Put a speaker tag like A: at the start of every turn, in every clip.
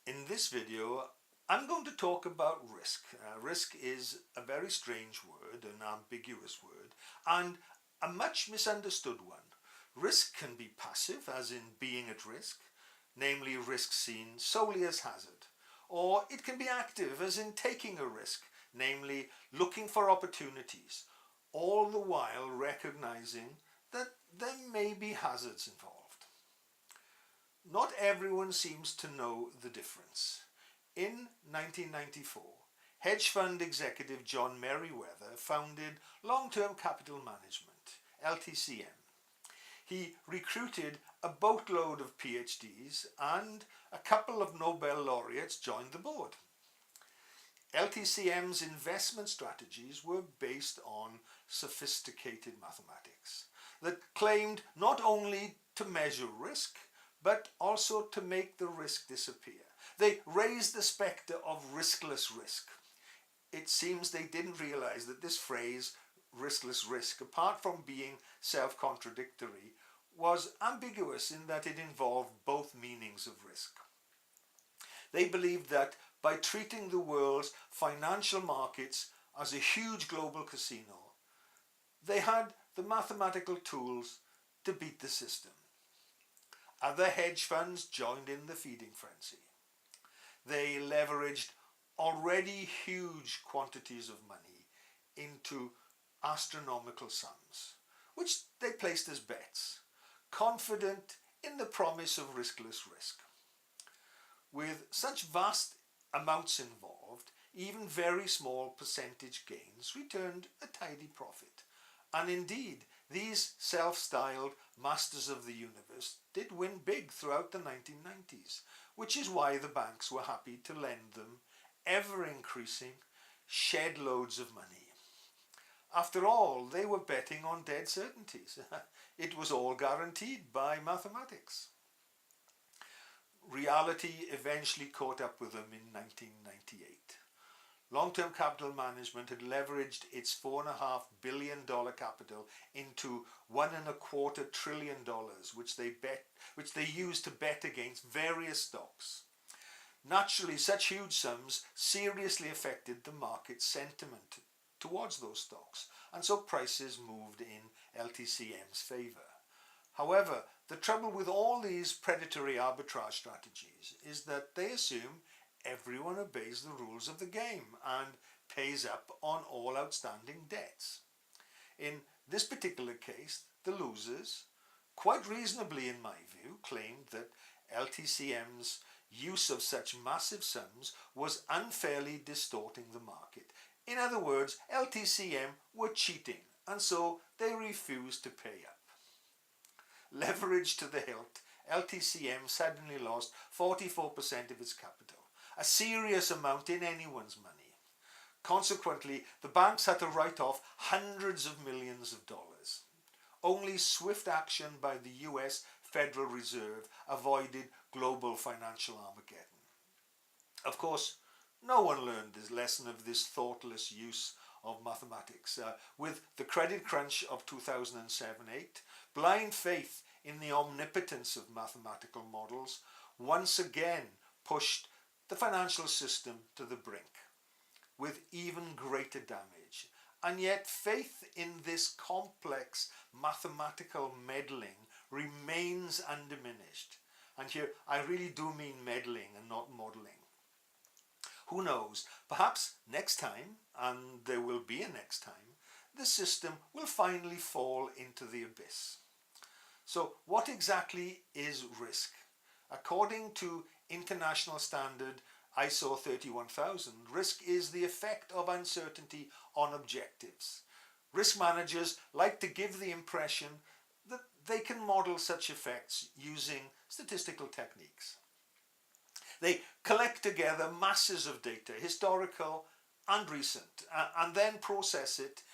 A: In this video, I'm going to talk about risk. Risk is a very strange word, an ambiguous word, and a much misunderstood one. Risk can be passive, as in being at risk, namely risk seen solely as hazard, or it can be active, as in taking a risk, namely looking for opportunities, all the while recognizing that there may be hazards involved. Not everyone seems to know the difference. In 1994, hedge fund executive John Merriweather founded Long-Term Capital Management, LTCM. He recruited a boatload of PhDs and a couple of Nobel laureates joined the board. LTCM's investment strategies were based on sophisticated mathematics that claimed not only to measure risk, but also to make the risk disappear. They raised the spectre of riskless risk. It seems they didn't realize that this phrase, riskless risk, apart from being self-contradictory, was ambiguous in that it involved both meanings of risk. They believed that by treating the world's financial markets as a huge global casino, they had the mathematical tools to beat the system. Other hedge funds joined in the feeding frenzy. They leveraged already huge quantities of money into astronomical sums, which they placed as bets, confident in the promise of riskless risk. With such vast amounts involved, even very small percentage gains returned a tidy profit. And indeed, these self-styled masters of the universe did win big throughout the 1990s, which is why the banks were happy to lend them ever-increasing shed loads of money. After all, they were betting on dead certainties. It was all guaranteed by mathematics. Reality eventually caught up with them in 1998. Long-Term Capital Management had leveraged its $4.5 billion capital into $1.25 trillion, which they used to bet against various stocks. Naturally, such huge sums seriously affected the market sentiment towards those stocks, and so prices moved in LTCM's favour. However, the trouble with all these predatory arbitrage strategies is that they assume everyone obeys the rules of the game and pays up on all outstanding debts. In this particular case, the losers, quite reasonably in my view, claimed that LTCM's use of such massive sums was unfairly distorting the market. In other words, LTCM were cheating, and so they refused to pay up. Leveraged to the hilt, LTCM suddenly lost 44% of its capital, a serious amount in anyone's money. Consequently, the banks had to write off hundreds of millions of dollars. Only swift action by the US Federal Reserve avoided global financial Armageddon. Of course, no one learned this lesson of this thoughtless use of mathematics. With the credit crunch of 2007-8, blind faith in the omnipotence of mathematical models once again pushed the financial system to the brink, with even greater damage. And yet faith in this complex mathematical meddling remains undiminished. And here I really do mean meddling and not modelling. Who knows, perhaps next time, and there will be a next time, the system will finally fall into the abyss. So what exactly is risk? According to international standard ISO 31000, risk is the effect of uncertainty on objectives. Risk managers like to give the impression that they can model such effects using statistical techniques. They collect together masses of data, historical and recent, and then process it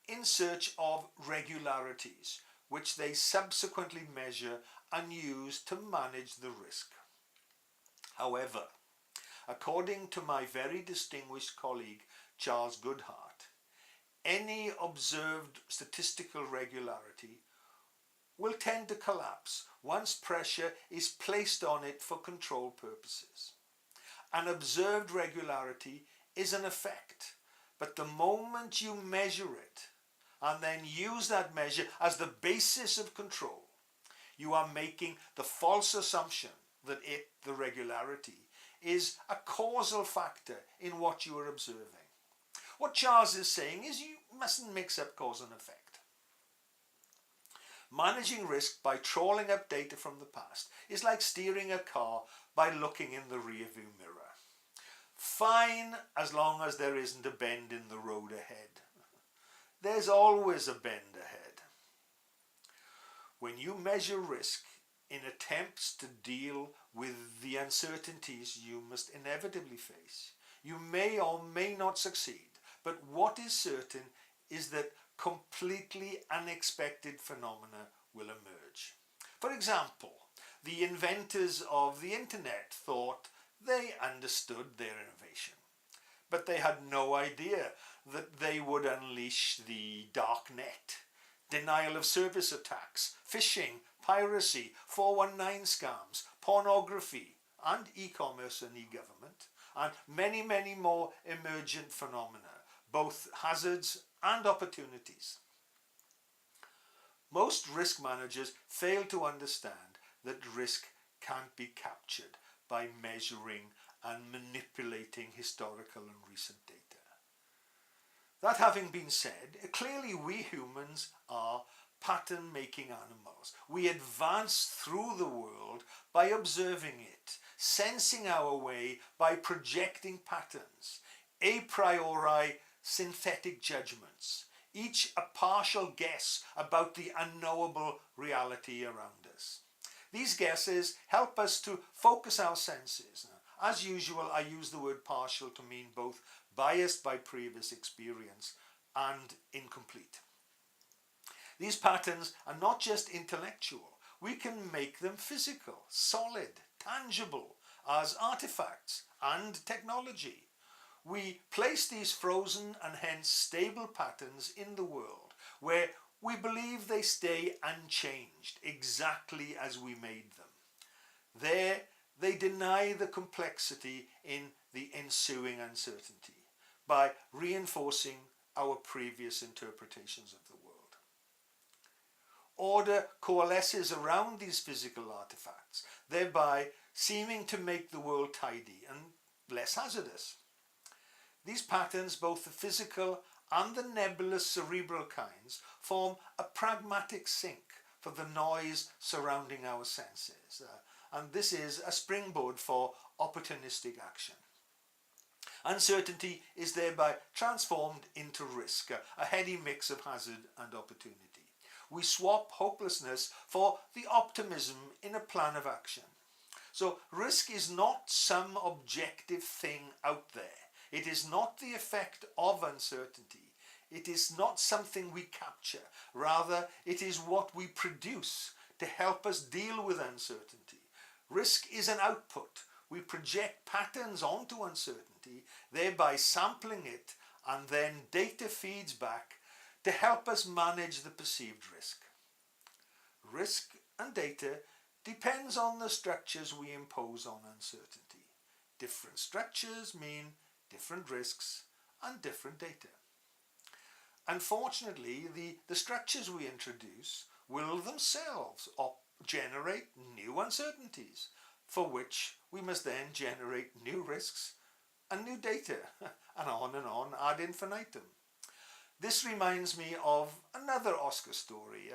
A: in search of regularities, which they subsequently measure and use to manage the risk. However, according to my very distinguished colleague Charles Goodhart, any observed statistical regularity will tend to collapse once pressure is placed on it for control purposes. An observed regularity is an effect, but the moment you measure it and then use that measure as the basis of control, you are making the false assumption that the regularity, is a causal factor in what you are observing. What Charles is saying is you mustn't mix up cause and effect. Managing risk by trawling up data from the past is like steering a car by looking in the rearview mirror. Fine, as long as there isn't a bend in the road ahead. There's always a bend ahead. When you measure risk in attempts to deal with the uncertainties you must inevitably face, you may or may not succeed, but what is certain is that completely unexpected phenomena will emerge. For example, the inventors of the internet thought they understood their innovation, but they had no idea that they would unleash the dark net, denial of service attacks, phishing, piracy, 419 scams, pornography, and e-commerce and e-government, and many, many more emergent phenomena, both hazards and opportunities. Most risk managers fail to understand that risk can't be captured by measuring and manipulating historical and recent data. That having been said, clearly we humans are pattern-making animals. We advance through the world by observing it, sensing our way by projecting patterns, a priori synthetic judgments, each a partial guess about the unknowable reality around us. These guesses help us to focus our senses. As usual, I use the word partial to mean both biased by previous experience and incomplete. These patterns are not just intellectual. We can make them physical, solid, tangible as artifacts and technology. We place these frozen and hence stable patterns in the world where we believe they stay unchanged, exactly as we made them. There, they deny the complexity in the ensuing uncertainty by reinforcing our previous interpretations of the world. Order coalesces around these physical artifacts, thereby seeming to make the world tidy and less hazardous. These patterns, both the physical and the nebulous cerebral kinds, form a pragmatic sink for the noise surrounding our senses, and this is a springboard for opportunistic action. Uncertainty is thereby transformed into risk, a heady mix of hazard and opportunity. We swap hopelessness for the optimism in a plan of action. So risk is not some objective thing out there. It is not the effect of uncertainty. It is not something we capture. Rather, it is what we produce to help us deal with uncertainty. Risk is an output. We project patterns onto uncertainty, thereby sampling it, and then data feeds back to help us manage the perceived risk. Risk and data depends on the structures we impose on uncertainty. Different structures mean different risks and different data. Unfortunately, the structures we introduce will themselves generate new uncertainties, for which we must then generate new risks and new data, and on ad infinitum. This reminds me of another Oscar story.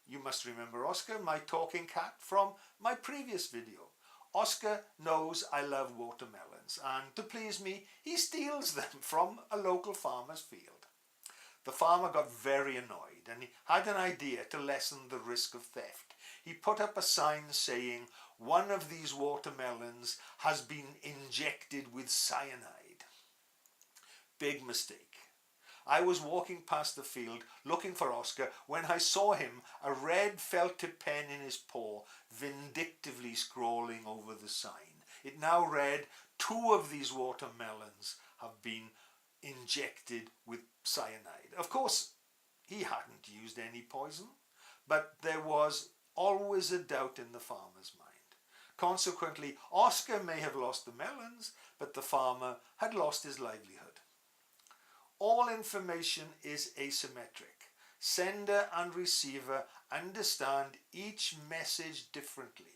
A: You must remember Oscar, my talking cat, from my previous video. Oscar knows I love watermelons, and to please me, he steals them from a local farmer's field. The farmer got very annoyed and he had an idea to lessen the risk of theft. He put up a sign saying, "One of these watermelons has been injected with cyanide." Big mistake. I was walking past the field looking for Oscar when I saw him, a red felt tip pen in his paw, vindictively scrawling over the sign. It now read, "Two of these watermelons have been injected with cyanide." Of course, he hadn't used any poison, but there was always a doubt in the farmer's mind. Consequently, Oscar may have lost the melons, but the farmer had lost his livelihood. All information is asymmetric. Sender and receiver understand each message differently.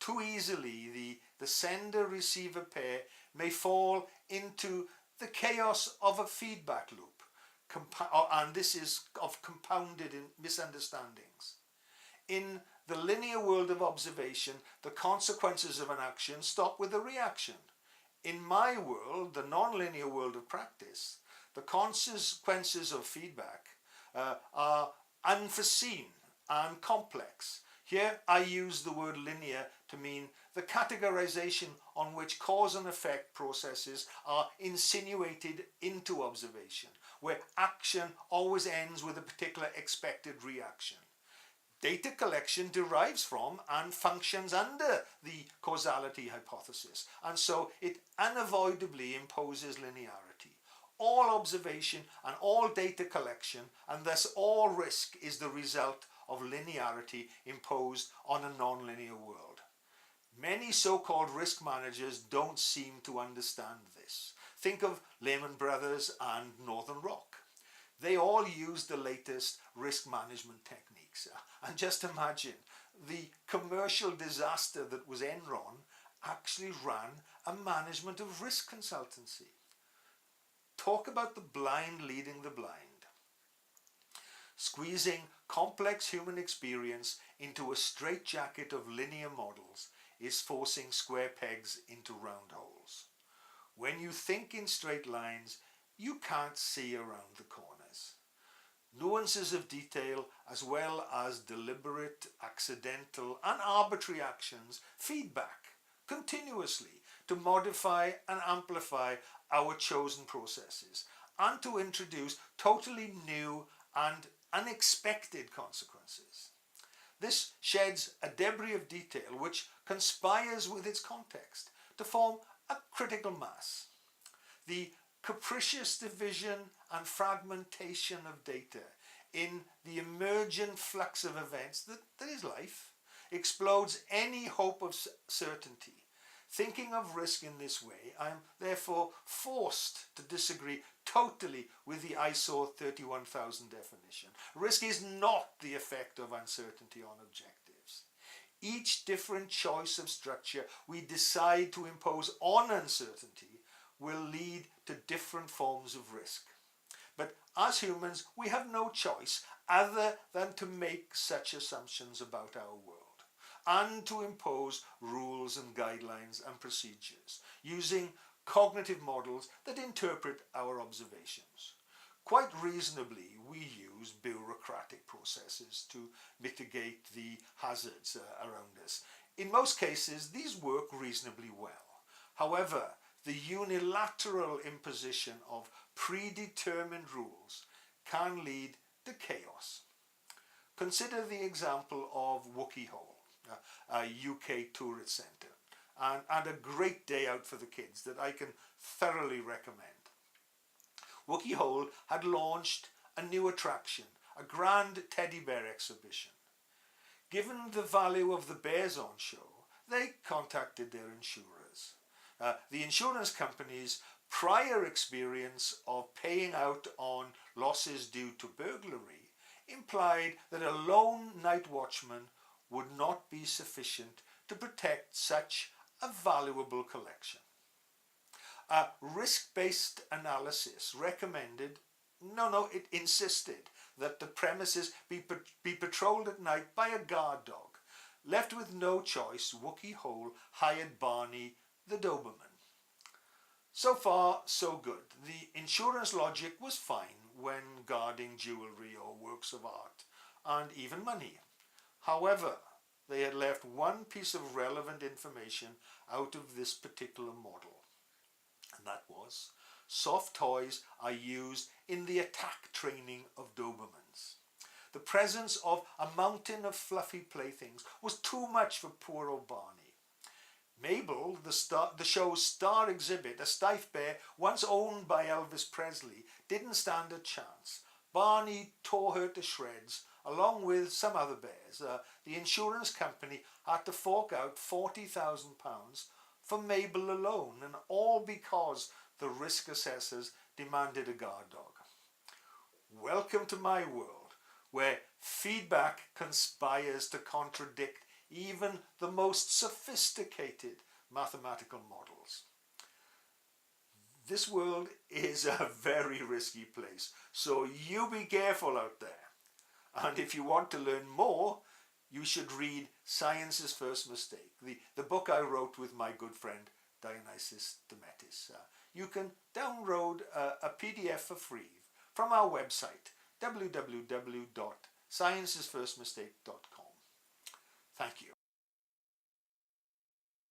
A: Too easily, the sender-receiver pair may fall into the chaos of a feedback loop, and this is of compounded misunderstandings. In the linear world of observation, the consequences of an action stop with a reaction. In my world, the non-linear world of practice, the consequences of feedback are unforeseen and complex. Here I use the word linear to mean the categorization on which cause and effect processes are insinuated into observation, where action always ends with a particular expected reaction. Data collection derives from and functions under the causality hypothesis, and so it unavoidably imposes linearity. All observation and all data collection, and thus all risk, is the result of linearity imposed on a non-linear world. Many so-called risk managers don't seem to understand this. Think of Lehman Brothers and Northern Rock. They all use the latest risk management techniques. And just imagine, the commercial disaster that was Enron actually ran a management of risk consultancy. Talk about the blind leading the blind. Squeezing complex human experience into a straitjacket of linear models is forcing square pegs into round holes. When you think in straight lines, you can't see around the corners. Nuances of detail, as well as deliberate, accidental and arbitrary actions, feedback continuously to modify and amplify our chosen processes and to introduce totally new and unexpected consequences. This sheds a debris of detail which conspires with its context to form a critical mass. The capricious division and fragmentation of data in the emergent flux of events that is life explodes any hope of certainty. Thinking of risk in this way, I am therefore forced to disagree totally with the ISO 31000 definition. Risk is not the effect of uncertainty on objectives. Each different choice of structure we decide to impose on uncertainty will lead to different forms of risk. But as humans, we have no choice other than to make such assumptions about our world and to impose rules and guidelines and procedures using cognitive models that interpret our observations. Quite reasonably, we use bureaucratic processes to mitigate the hazards around us. In most cases, these work reasonably well. However, the unilateral imposition of predetermined rules can lead to chaos. Consider the example of Wookey Hole, a UK tourist centre, and a great day out for the kids that I can thoroughly recommend. Wookey Hole had launched a new attraction, a grand teddy bear exhibition. Given the value of the bears on show, they contacted their insurers. The insurance company's prior experience of paying out on losses due to burglary implied that a lone night watchman would not be sufficient to protect such a valuable collection. A risk-based analysis recommended, it insisted that the premises be patrolled at night by a guard dog. Left with no choice, Wookey Hole hired Barney the Doberman. So far, so good. The insurance logic was fine when guarding jewellery or works of art, and even money. However, they had left one piece of relevant information out of this particular model, and that was soft toys are used in the attack training of Dobermans. The presence of a mountain of fluffy playthings was too much for poor old Barney. Mabel, the show's star exhibit, a stiff bear once owned by Elvis Presley, didn't stand a chance. Barney tore her to shreds along with some other bears. The insurance company had to fork out £40,000 for Mabel alone, and all because the risk assessors demanded a guard dog. Welcome to my world, where feedback conspires to contradict even the most sophisticated mathematical models. This world is a very risky place, so you be careful out there. And if you want to learn more, you should read Science's First Mistake, the book I wrote with my good friend Dionysius Demetis. You can download a PDF for free from our website, www.sciencesfirstmistake.com. Thank you.